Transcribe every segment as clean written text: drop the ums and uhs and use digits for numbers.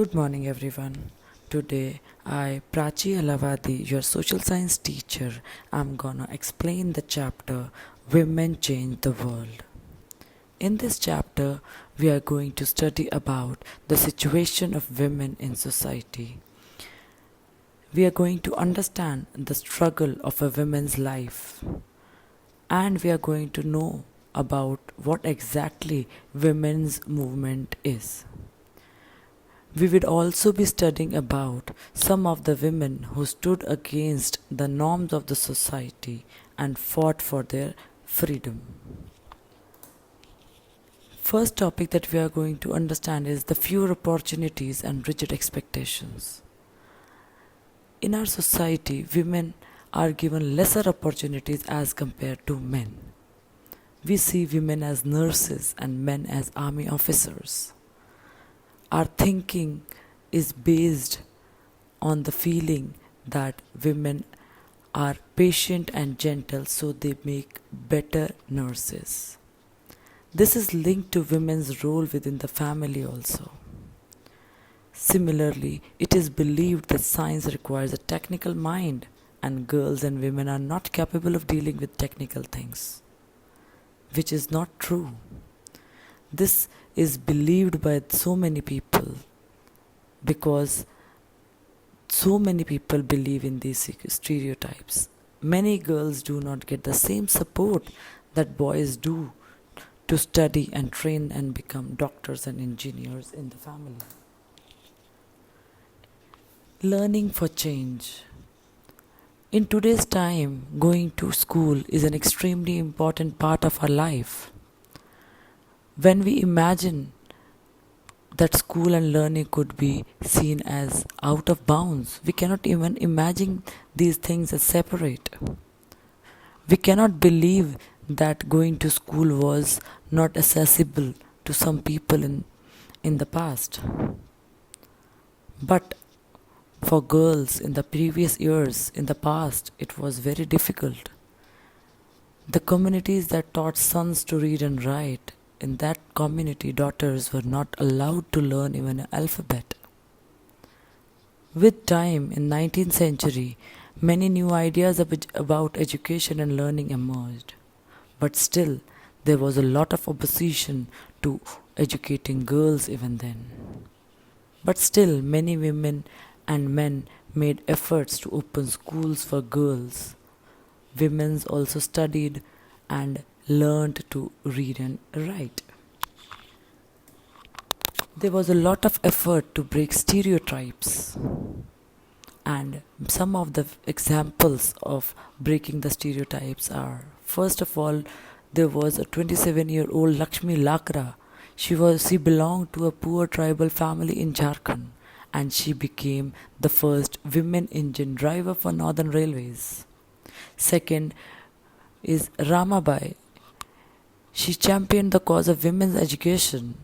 Good morning, everyone. Today, I, Prachi Alavadi, your social science teacher, am gonna explain the chapter Women Change the World. In this chapter, we are going to study about the situation of women in society. We are going to understand the struggle of a woman's life, and we are going to know about what exactly women's movement is. We will also be studying about some of the women who stood against the norms of the society and fought for their freedom. First topic that we are going to understand is the fewer opportunities and rigid expectations. In our society, women are given lesser opportunities as compared to men. We see women as nurses and men as army officers. Our thinking is based on the feeling that women are patient and gentle, so they make better nurses. This is linked to women's role within the family also. Similarly, it is believed that science requires a technical mind, and girls and women are not capable of dealing with technical things, which is not true. This is believed by so many people because so many people believe in these stereotypes. Many girls do not get the same support that boys do to study and train and become doctors and engineers in the family. Learning for change. In today's time, going to school is an extremely important part of our life. When we imagine that school and learning could be seen as out of bounds, we cannot even imagine these things as separate. We cannot believe that going to school was not accessible to some people in the past. But for girls in the previous years, in the past, it was very difficult. The communities that taught sons to read and write, in that community, daughters were not allowed to learn even an alphabet. With time, in 19th century, many new ideas about education and learning emerged. But still, there was a lot of opposition to educating girls even then. But still, many women and men made efforts to open schools for girls. Women also studied and learned to read and write. There was a lot of effort to break stereotypes, and some of the examples of breaking the stereotypes are, first of all, there was a 27-year-old Lakshmi Lakra. She belonged to a poor tribal family in Jharkhand, and she became the first women engine driver for Northern Railways. Second is Ramabai. She championed the cause of women's education.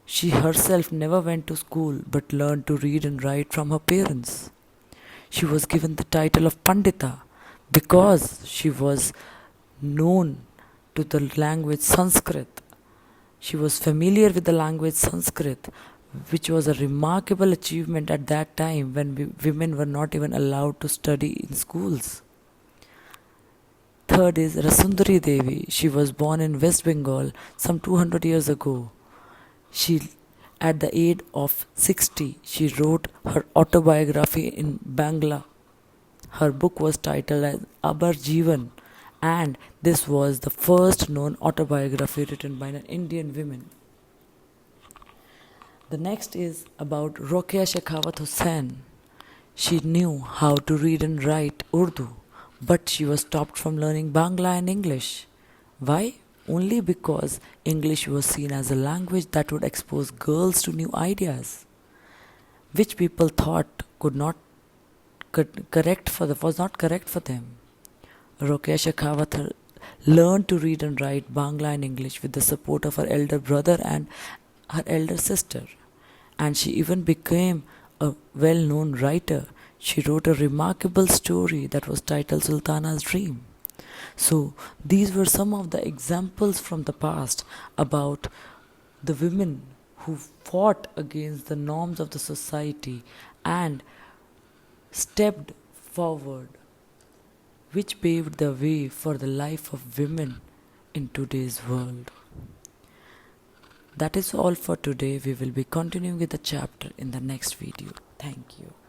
She herself never went to school but learned to read and write from her parents. She was given the title of Pandita because she was known to the language Sanskrit. She was familiar with the language Sanskrit, which was a remarkable achievement at that time when women were not even allowed to study in schools. Third is Rasundari Devi. She was born in West Bengal some 200 years ago. At the age of 60, she wrote her autobiography in Bangla. Her book was titled as Abar Jeevan, and this was the first known autobiography written by an Indian woman. The next is about Rokeya Shekhawat Hussain. She knew how to read and write Urdu, but she was stopped from learning Bangla and English. Why? Only because English was seen as a language that would expose girls to new ideas, which people thought was not correct for them. Rokeya Shekhawat learned to read and write Bangla and English with the support of her elder brother and her elder sister, and she even became a well-known writer. She wrote a remarkable story that was titled Sultana's Dream. So these were some of the examples from the past about the women who fought against the norms of the society and stepped forward, which paved the way for the life of women in today's world. That is all for today. We will be continuing with the chapter in the next video. Thank you.